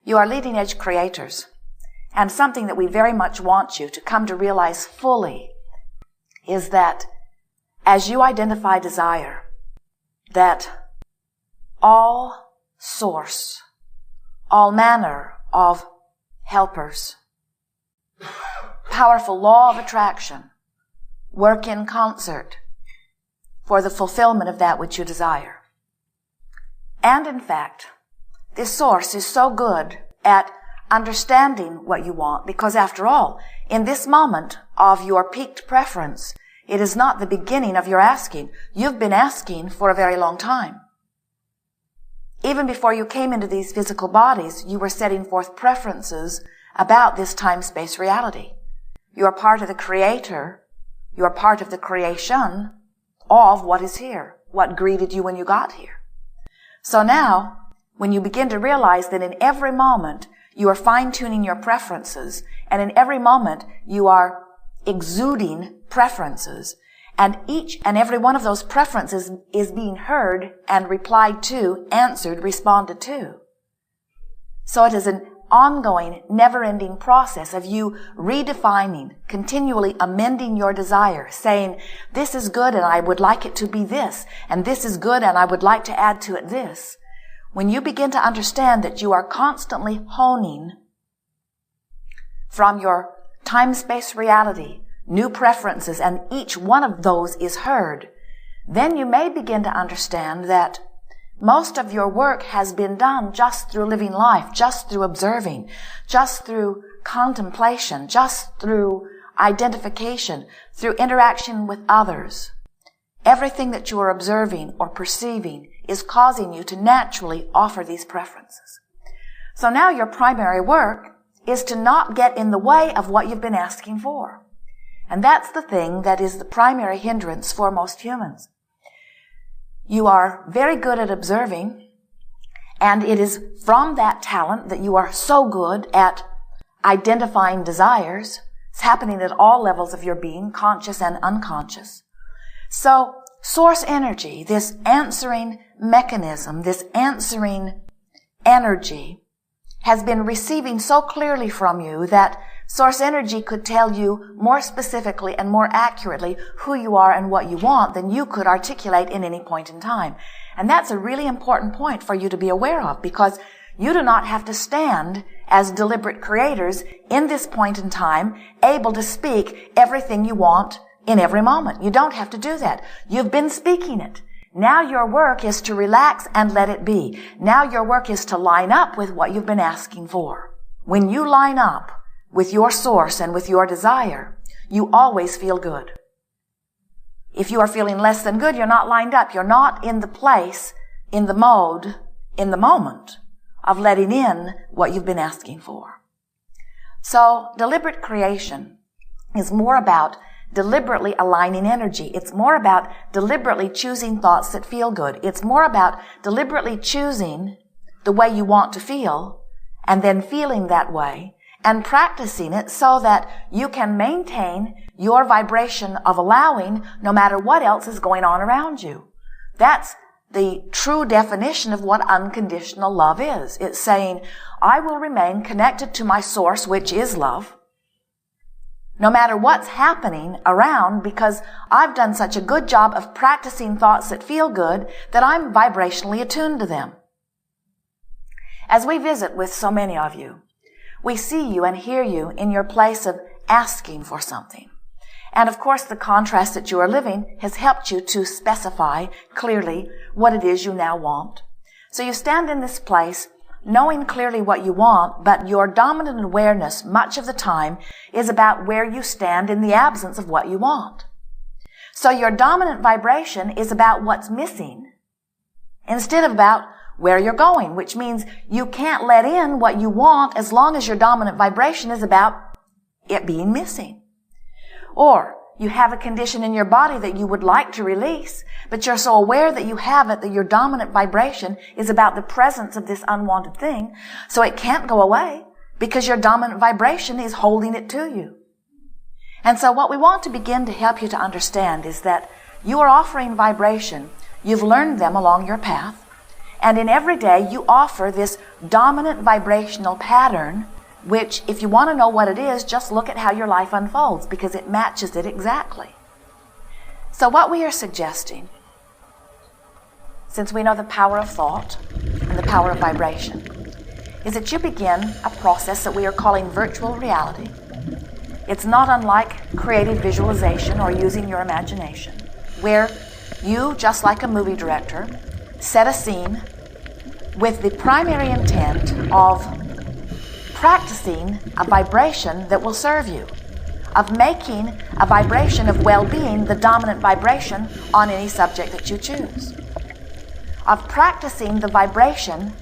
You are leading edge creators. And something that we very much want you to come to realize fully is that as you identify desire, that all source, all manner of helpers, powerful law of attraction, work in concert for the fulfillment of that which you desire. And in fact, this source is so good at understanding what you want, because after all, in this moment of your peaked preference, it is not the beginning of your asking. You've been asking for a very long time. Even before you came into these physical bodies, you were setting forth preferences about this time-space reality. You are part of the Creator. You are part of the creation of what is here, what greeted you when you got here. So now, when you begin to realize that in every moment you are fine-tuning your preferences, and in every moment you are exuding preferences, and each and every one of those preferences is being heard and replied to, answered, responded to. So it is an ongoing, never-ending process of you redefining, continually amending your desire, saying, this is good and I would like it to be this, and this is good and I would like to add to it this. When you begin to understand that you are constantly honing from your time-space reality, new preferences, and each one of those is heard, then you may begin to understand that most of your work has been done just through living life, just through observing, just through contemplation, just through identification, through interaction with others. Everything that you are observing or perceiving is causing you to naturally offer these preferences. So now your primary work is to not get in the way of what you've been asking for. And that's the thing that is the primary hindrance for most humans. You are very good at observing, and it is from that talent that you are so good at identifying desires. It's happening at all levels of your being, conscious and unconscious. So, source energy, this answering mechanism, this answering energy, has been receiving so clearly from you that source energy could tell you more specifically and more accurately who you are and what you want than you could articulate in any point in time. And that's a really important point for you to be aware of, because you do not have to stand as deliberate creators in this point in time, able to speak everything you want in every moment. You don't have to do that. You've been speaking it. Now your work is to relax and let it be. Now your work is to line up with what you've been asking for. When you line up with your source and with your desire, you always feel good. If you are feeling less than good, you're not lined up. You're not in the place, in the mode, in the moment of letting in what you've been asking for. So deliberate creation is more about deliberately aligning energy. It's more about deliberately choosing thoughts that feel good. It's more about deliberately choosing the way you want to feel and then feeling that way and practicing it so that you can maintain your vibration of allowing no matter what else is going on around you. That's the true definition of what unconditional love is. It's saying, I will remain connected to my source, which is love, no matter what's happening around, because I've done such a good job of practicing thoughts that feel good that I'm vibrationally attuned to them. As we visit with so many of you, we see you and hear you in your place of asking for something. And of course, the contrast that you are living has helped you to specify clearly what it is you now want. So you stand in this place knowing clearly what you want, but your dominant awareness much of the time is about where you stand in the absence of what you want. So your dominant vibration is about what's missing instead of about where you're going, which means you can't let in what you want as long as your dominant vibration is about it being missing. Or you have a condition in your body that you would like to release, but you're so aware that you have it that your dominant vibration is about the presence of this unwanted thing, so it can't go away because your dominant vibration is holding it to you. And so what we want to begin to help you to understand is that you are offering vibration. You've learned them along your path, And in every day, you offer this dominant vibrational pattern, which, if you want to know what it is, just look at how your life unfolds, because it matches it exactly. So what we are suggesting, since we know the power of thought and the power of vibration, is that you begin a process that we are calling virtual reality. It's not unlike creative visualization or using your imagination, where you, just like a movie director, set a scene with the primary intent of practicing a vibration that will serve you, of making a vibration of well-being the dominant vibration on any subject that you choose, of practicing the vibration